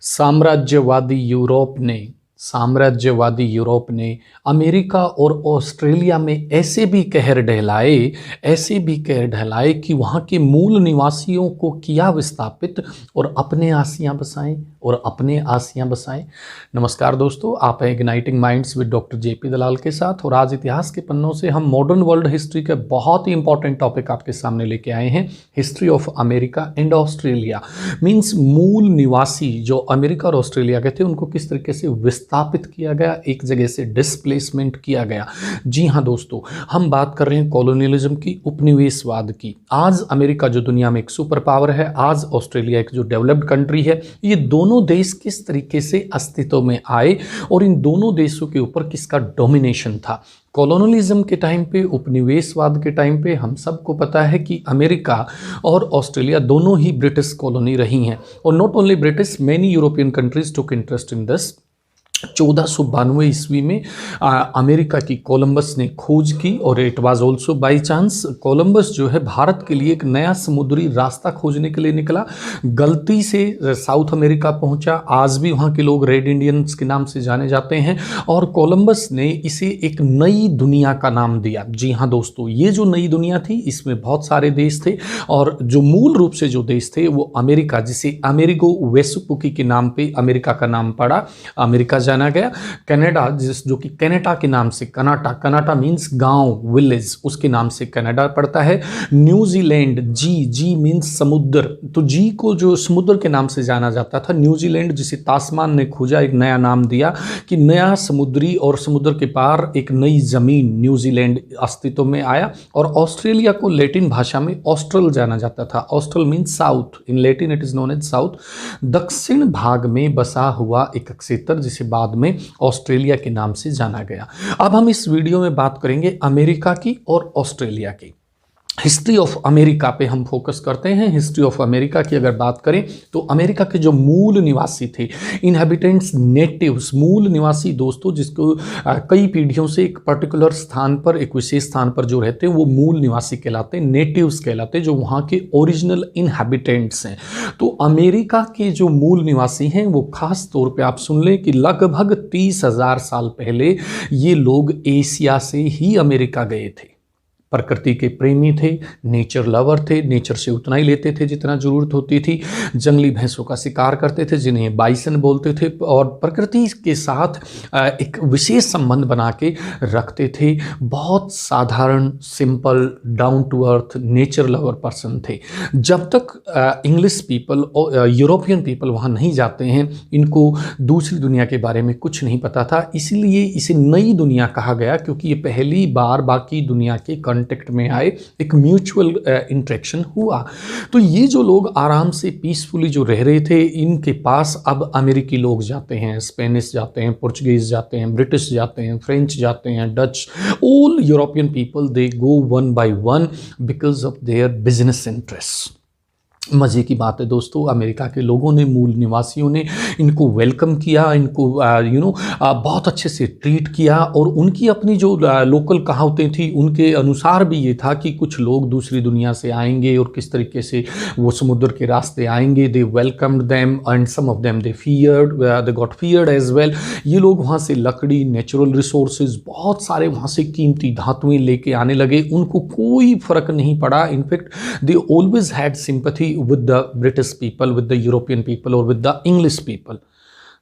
साम्राज्यवादी यूरोप ने अमेरिका और ऑस्ट्रेलिया में ऐसे भी कहर ढहलाए कि वहाँ के मूल निवासियों को किया विस्थापित और अपने आसियां बसाएं। नमस्कार दोस्तों, आप हैं igniting minds with doctor JP Dalal के साथ और आज इतिहास के पन्नों से हम मॉडर्न वर्ल्ड हिस्ट्री के बहुत ही इंपॉर्टेंट टॉपिक आपके सामने लेके आए हैं। History of America and Australia means मूल निवासी जो अमेरिका और ऑस्ट्रेलिया के थे उनको किस तरीके से विस्थापित किया गया, एक जगह से डिस्प्लेसमेंट किया गया। जी हाँ दोस्तों, हम बात कर रहे हैं कॉलोनियलिज्म की, उपनिवेशवाद की। आज अमेरिका जो दुनिया में एक सुपर पावर है, आज ऑस्ट्रेलिया एक जो डेवलप्ड कंट्री है, ये दोनों देश किस तरीके से अस्तित्व में आए और इन दोनों देशों के ऊपर किसका डोमिनेशन था। कॉलोनियलिज्म के टाइम पे, उपनिवेशवाद के टाइम पे हम सबको पता है कि अमेरिका और ऑस्ट्रेलिया दोनों ही ब्रिटिश कॉलोनी रही हैं और not only British, many European countries took interest in this. 1492 ईस्वी में अमेरिका की कोलंबस ने खोज की और it was also by chance. Columbus जो है भारत के लिए एक नया समुद्री रास्ता खोजने के लिए निकला, गलती से साउथ अमेरिका पहुंचा। आज भी वहाँ के लोग रेड इंडियंस के नाम से जाने जाते हैं और कोलंबस ने इसे एक नई दुनिया का नाम दिया। जी हाँ दोस्तों, ये जो नई दुनिया थी इसमें बहुत सारे देश थे और जो मूल रूप से जो देश थे वो अमेरिका, जिसे अमेरिगो वेसुपुकी के नाम पे अमेरिका का नाम पड़ा, अमेरिका जाना गया। कनाडा जो कि कनाडा के नाम से, कनाडा मींस गांव, विलेज, उसके नाम से कनाडा पड़ता है। न्यूजीलैंड, जी मींस समुद्र, तो जी को जो समुद्र के नाम से जाना जाता था, न्यूजीलैंड जिसे तास्मान ने खोजा, एक नया नाम दिया कि नया समुद्री और समुद्र के पार एक नई जमीन, न्यूजीलैंड अस्तित्व में आया। और ऑस्ट्रेलिया को लैटिन भाषा में ऑस्ट्रल जाना जाता था। Austral means south, in Latin it is known as south. दक्षिण भाग में बसा हुआ एक क्षेत्र जिसे बाद में ऑस्ट्रेलिया के नाम से जाना गया। अब हम इस वीडियो में बात करेंगे अमेरिका की और ऑस्ट्रेलिया की। हिस्ट्री ऑफ अमेरिका पे हम फोकस करते हैं। हिस्ट्री ऑफ अमेरिका की अगर बात करें तो अमेरिका के जो मूल निवासी थे, इनहैबिटेंट्स, नेटिव्स, मूल निवासी दोस्तों, जिसको कई पीढ़ियों से एक पर्टिकुलर स्थान पर, एक विशेष स्थान पर जो रहते हैं वो मूल निवासी कहलाते हैं, नेटिव्स कहलाते हैं, जो वहाँ के ओरिजिनल इनहैबिटेंट्स हैं। तो अमेरिका के जो मूल निवासी हैं वो खास तौर पर आप सुन लें कि लगभग 30,000 साल पहले ये लोग एशिया से ही अमेरिका गए थे। प्रकृति के प्रेमी थे, नेचर लवर थे, नेचर से उतना ही लेते थे जितना ज़रूरत होती थी। जंगली भैंसों का शिकार करते थे जिन्हें बाइसन बोलते थे और प्रकृति के साथ एक विशेष संबंध बना के रखते थे। बहुत साधारण, simple, down to earth, nature lover person थे। जब तक इंग्लिश पीपल और यूरोपियन पीपल वहाँ नहीं जाते हैं, इनको दूसरी दुनिया के बारे में कुछ नहीं पता था, इसीलिए इसे नई दुनिया कहा गया, क्योंकि ये पहली बार बाकी दुनिया के कांटेक्ट में आए, एक म्यूचुअल इंटरेक्शन हुआ। तो ये जो लोग आराम से पीसफुली जो रह रहे थे, इनके पास अब अमेरिकी लोग जाते हैं, स्पेनिश जाते हैं, पुर्तगीज जाते हैं, ब्रिटिश जाते हैं, फ्रेंच जाते हैं, Dutch, all European people they go one by one because of their business interest. मज़े की बात है दोस्तों, अमेरिका के लोगों ने, मूल निवासियों ने इनको वेलकम किया, इनको बहुत अच्छे से ट्रीट किया और उनकी अपनी जो लोकल कहावतें थी उनके अनुसार भी ये था कि कुछ लोग दूसरी दुनिया से आएंगे और किस तरीके से वो समुद्र के रास्ते आएंगे। They welcomed them and some of them they feared, they got feared as well. ये लोग वहाँ से लकड़ी, नेचुरल रिसोर्सेज, बहुत सारे वहाँ से कीमती धातुएं लेके आने लगे। उनको कोई फ़र्क नहीं पड़ा। In fact they always had sympathy with the British people, with the European people or with the English people।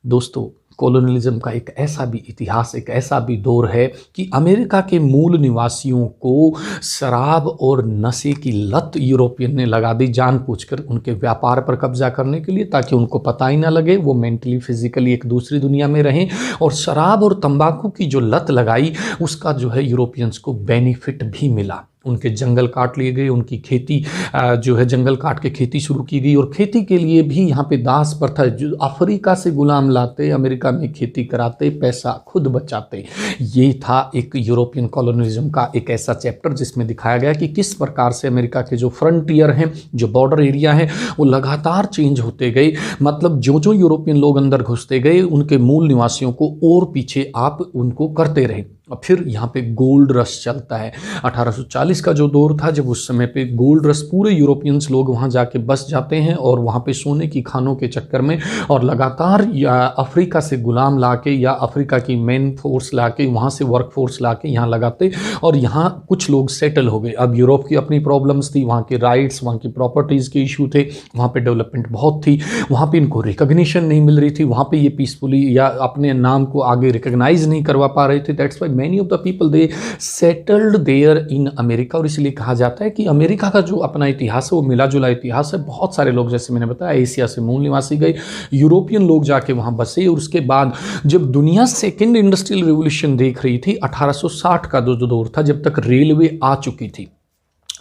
दोस्तों, कॉलोनियलिज्म का एक ऐसा भी इतिहास, एक ऐसा भी दौर है कि अमेरिका के मूल निवासियों को शराब और नशे की लत यूरोपियन ने लगा दी, जानबूझकर उनके व्यापार पर कब्जा करने के लिए, ताकि उनको पता ही ना लगे, वो मेंटली फिजिकली एक दूसरी दुनिया में रहें। और शराब और तंबाकू की जो लत लगाई उसका जो है यूरोपियंस को बेनिफिट भी मिला। उनके जंगल काट लिए गए, उनकी खेती जो है जंगल काट के खेती शुरू की गई और खेती के लिए भी यहाँ पे दास प्रथा, जो अफ्रीका से गुलाम लाते, अमेरिका में खेती कराते, पैसा खुद बचाते। ये था एक यूरोपियन कॉलोनियलिज्म का एक ऐसा चैप्टर जिसमें दिखाया गया कि किस प्रकार से अमेरिका के जो फ्रंटियर हैं, जो बॉर्डर एरिया हैं, वो लगातार चेंज होते गए। मतलब जो जो यूरोपियन लोग अंदर घुसते गए, उनके मूल निवासियों को और पीछे आप उनको करते रहे। फिर यहाँ पे गोल्ड रश चलता है। 1840 का जो दौर था, जब उस समय पे गोल्ड रश, पूरे यूरोपियंस लोग वहाँ जाके बस जाते हैं और वहाँ पे सोने की खानों के चक्कर में और लगातार या अफ्रीका से गुलाम लाके या अफ्रीका की मेन फोर्स लाके वहाँ से वर्क फोर्स लाके यहाँ लगाते और यहाँ कुछ लोग सेटल हो गए। अब यूरोप की अपनी प्रॉब्लम्स थी, वहाँ के राइट्स, वहाँ की प्रॉपर्टीज़ के इशू थे, वहाँ पे डेवलपमेंट बहुत थी, वहाँ पे इनको रिकग्निशन नहीं मिल रही थी, वहाँ पे ये पीसफुली या अपने नाम को आगे रिकग्नाइज नहीं करवा पा रहे थे। That's why many of the people they settled there in America. और इसलिए कहा जाता है कि अमेरिका का जो अपना इतिहास है वो मिला जुला इतिहास है। बहुत सारे लोग, जैसे मैंने बताया, एशिया से मूल निवासी गए, यूरोपियन लोग जाके वहाँ बसे और उसके बाद जब दुनिया सेकेंड इंडस्ट्रियल रिवोल्यूशन देख रही थी, 1860 का जो दौर था, जब तक रेलवे आ चुकी थी,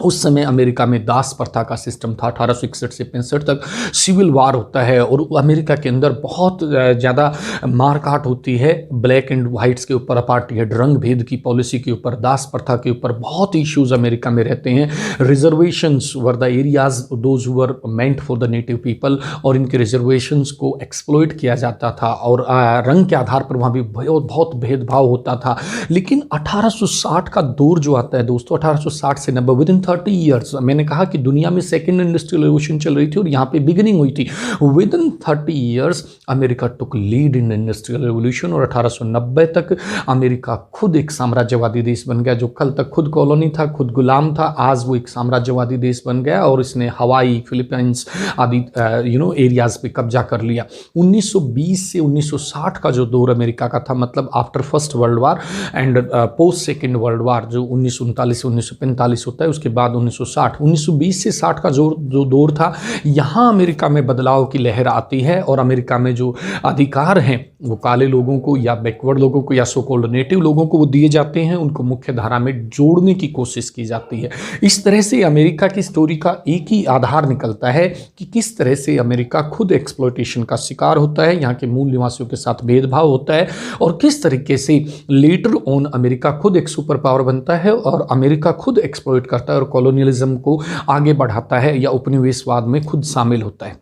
उस समय अमेरिका में दास प्रथा का सिस्टम था। 1861 से 65 तक सिविल वार होता है और अमेरिका के अंदर बहुत ज़्यादा मारकाट होती है ब्लैक एंड वाइट्स के ऊपर, अपार्टहाइड रंग भेद की पॉलिसी के ऊपर, दास प्रथा के ऊपर बहुत इश्यूज अमेरिका में रहते हैं। Reservations were the areas those who were meant for the native people, और इनके रिजर्वेशंस को एक्सप्लॉइट किया जाता था और रंग के आधार पर वहाँ भी बहुत भेदभाव होता था। लेकिन 1860 का दौर जो आता है दोस्तों, 1860 से 90, विद इन 30 ईयर्स, मैंने कहा कि दुनिया में सेकेंड इंडस्ट्रियल रिवोल्यूशन चल रही थी और यहाँ पे बिगिनिंग हुई थी। With in 30 years America took lead in industrial revolution और 1890 तक अमेरिका खुद एक साम्राज्यवादी देश बन गया। जो कल तक खुद कॉलोनी था, खुद गुलाम था, आज वो एक साम्राज्यवादी देश बन गया और इसने हवाई, फिलीपींस आदि एरियाज पे कब्जा कर लिया। 1920 से 1960 का जो दौर अमेरिका का था, मतलब after first world war and post second world war, जो 1939 से 1945 होता है, उसके बाद 1960, 1920 से 60 का जो दौर था, यहाँ अमेरिका में बदलाव की लहर आती है और अमेरिका में जो अधिकार हैं वो काले लोगों को या बैकवर्ड लोगों को या सो कॉल्ड नेटिव लोगों को वो दिए जाते हैं, उनको मुख्य धारा में जोड़ने की कोशिश की जाती है। इस तरह से अमेरिका की स्टोरी का एक ही आधार निकलता है कि किस तरह से अमेरिका खुद एक्सप्लॉयटेशन का शिकार होता है, यहाँ के मूल निवासियों के साथ भेदभाव होता है और किस तरीके से लेटर ऑन अमेरिका खुद एक सुपर पावर बनता है और अमेरिका खुद एक्सप्लॉइट करता है और कॉलोनियलिज्म को आगे बढ़ाता है या उपनिवेशवाद में खुद शामिल होता है।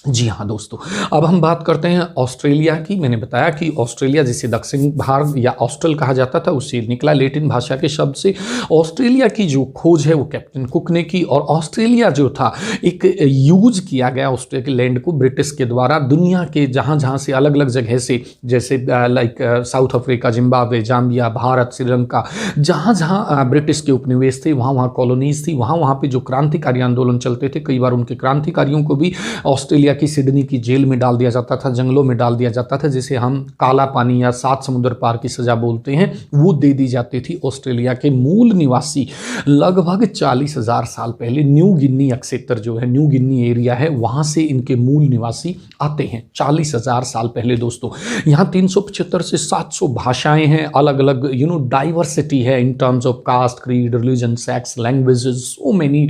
जी हाँ दोस्तों, अब हम बात करते हैं ऑस्ट्रेलिया की। मैंने बताया कि ऑस्ट्रेलिया, जिसे दक्षिण भाग या ऑस्ट्रल कहा जाता था, उससे निकला लेटिन भाषा के शब्द से। ऑस्ट्रेलिया की जो खोज है वो कैप्टन कुक ने की और ऑस्ट्रेलिया जो था एक यूज किया गया ऑस्ट्रेलिया के लैंड को ब्रिटिश के द्वारा दुनिया के जहाँ से अलग अलग जगह से, जैसे like south Africa, Zimbabwe, Zambia, Bharat, Sri Lanka, जहाँ ब्रिटिश के उपनिवेश थे, वहाँ कॉलोनीज थी, वहाँ पे जो क्रांतिकारी आंदोलन चलते थे, कई बार उनके क्रांतिकारियों को भी ऑस्ट्रेलिया की सिडनी की जेल में डाल दिया जाता था, जंगलों में डाल दिया जाता था, जिसे हम काला पानी या 7 समुद्र पार की सजा बोलते हैं, वो दे दी जाती थी। ऑस्ट्रेलिया के मूल निवासी लगभग 40,000 साल पहले न्यू गिनी क्षेत्र जो है, न्यू गिनी एरिया है, वहां से इनके मूल निवासी आते हैं 40,000 साल पहले। दोस्तों यहाँ 375 से 700 भाषाएं हैं, अलग अलग डाइवर्सिटी है in terms of caste, creed, religion, sex, languages, so many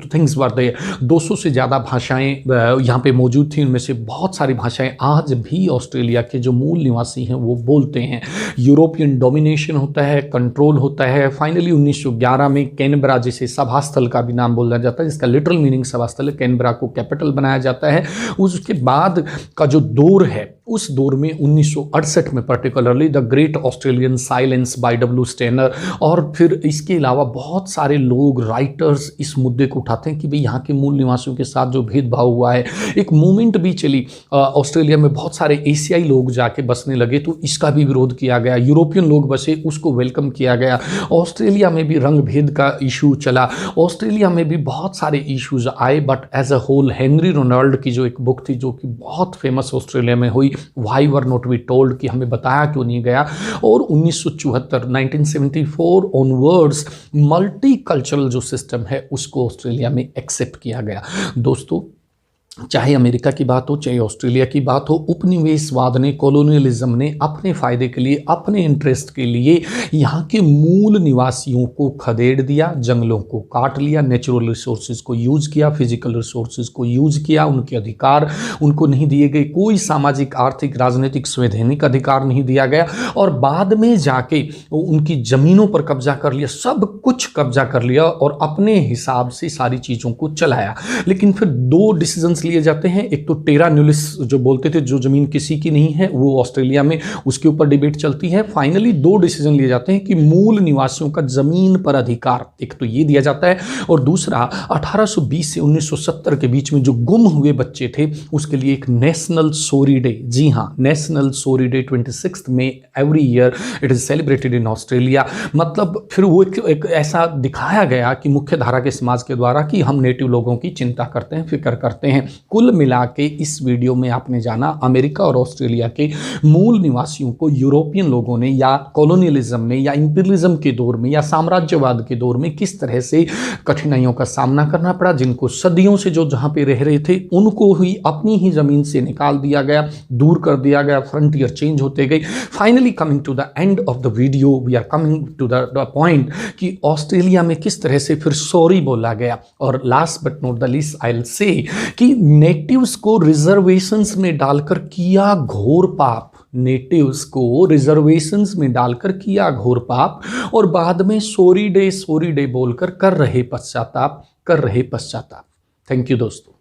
things were there. 200 से ज़्यादा भाषाएं यहाँ पे मौजूद थी, उनमें से बहुत सारी भाषाएं आज भी ऑस्ट्रेलिया के जो मूल निवासी हैं वो बोलते हैं। यूरोपियन डोमिनेशन होता है, कंट्रोल होता है। फाइनली 1911 में कैनबरा, जिसे सभास्थल का भी नाम बोला जाता है, जिसका लिटरल मीनिंग सभास्थल है, कैनबरा को कैपिटल बनाया जाता है। उसके बाद का जो दौर है, उस दौर में 1968 में particularly the great Australian silence by W Stanner, और फिर इसके अलावा बहुत सारे लोग, राइटर्स इस मुद्दे को उठाते हैं कि भाई यहाँ के मूल निवासियों के साथ जो भेदभाव हुआ है। एक मूवमेंट भी चली ऑस्ट्रेलिया में, बहुत सारे एशियाई लोग जाके बसने लगे तो इसका भी विरोध किया गया। यूरोपियन लोग बसे, उसको वेलकम किया गया। ऑस्ट्रेलिया में भी रंग भेद का इशू चला, ऑस्ट्रेलिया में भी बहुत सारे इश्यूज आए, but as a whole Henry Ronald की जो एक बुक थी जो कि बहुत फेमस ऑस्ट्रेलिया में हुई, why were not we told, कि हमें बताया क्यों नहीं गया। और 1974 1974 ऑनवर्ड्स मल्टी कल्चरल जो सिस्टम है उसको ऑस्ट्रेलिया में एक्सेप्ट किया गया। दोस्तों चाहे अमेरिका की बात हो, चाहे ऑस्ट्रेलिया की बात हो, उपनिवेशवाद ने, कॉलोनियलिज्म ने अपने फ़ायदे के लिए, अपने इंटरेस्ट के लिए यहाँ के मूल निवासियों को खदेड़ दिया, जंगलों को काट लिया, नेचुरल रिसोर्सेज को यूज किया, फिजिकल रिसोर्सेज को यूज किया, उनके अधिकार उनको नहीं दिए गए, कोई सामाजिक, आर्थिक, राजनीतिक, संवैधानिक अधिकार नहीं दिया गया, और बाद में जाके उनकी ज़मीनों पर कब्जा कर लिया, सब कुछ कब्जा कर लिया और अपने हिसाब से सारी चीज़ों को चलाया। लेकिन फिर 2 डिसीजंस डिसीजंस लिए जाते हैं। एक तो टेरा न्यूलिस जो बोलते थे जो ज़मीन किसी की नहीं है, वो ऑस्ट्रेलिया में उसके ऊपर डिबेट चलती है। फाइनली 2 डिसीजन लिए जाते हैं कि मूल निवासियों का ज़मीन पर अधिकार, एक तो ये दिया जाता है, और दूसरा 1820 से 1970 के बीच में जो गुम हुए बच्चे थे उसके लिए एक नेशनल सोरी डे, जी हाँ, नेशनल सोरी डे 26 में every year it is celebrated in Australia. मतलब फिर वो एक ऐसा दिखाया गया कि मुख्य धारा के समाज के द्वारा कि हम नेटिव लोगों की चिंता करते हैं, फिक्र करते हैं। कुल मिला के इस वीडियो में आपने जाना अमेरिका और ऑस्ट्रेलिया के मूल निवासियों को यूरोपियन लोगों ने या कॉलोनियलिज्म में या इंपीरियलिज्म के दौर में या साम्राज्यवाद के दौर में किस तरह से कठिनाइयों का सामना करना पड़ा। जिनको सदियों से जो जहां पे रह रहे थे उनको ही अपनी ही जमीन से निकाल दिया गया, दूर कर दिया गया, फ्रंटियर चेंज होते गए। Finally coming to the end of the video we are coming to the point कि ऑस्ट्रेलिया में किस तरह से फिर सॉरी बोला गया। और last but not the least I will say कि नेटिव्स को रिजर्वेशंस में डालकर किया घोर पाप, नेटिव्स को रिजर्वेशंस में डालकर किया घोर पाप, और बाद में सोरी डे बोलकर कर रहे पश्चाताप। थैंक यू दोस्तों।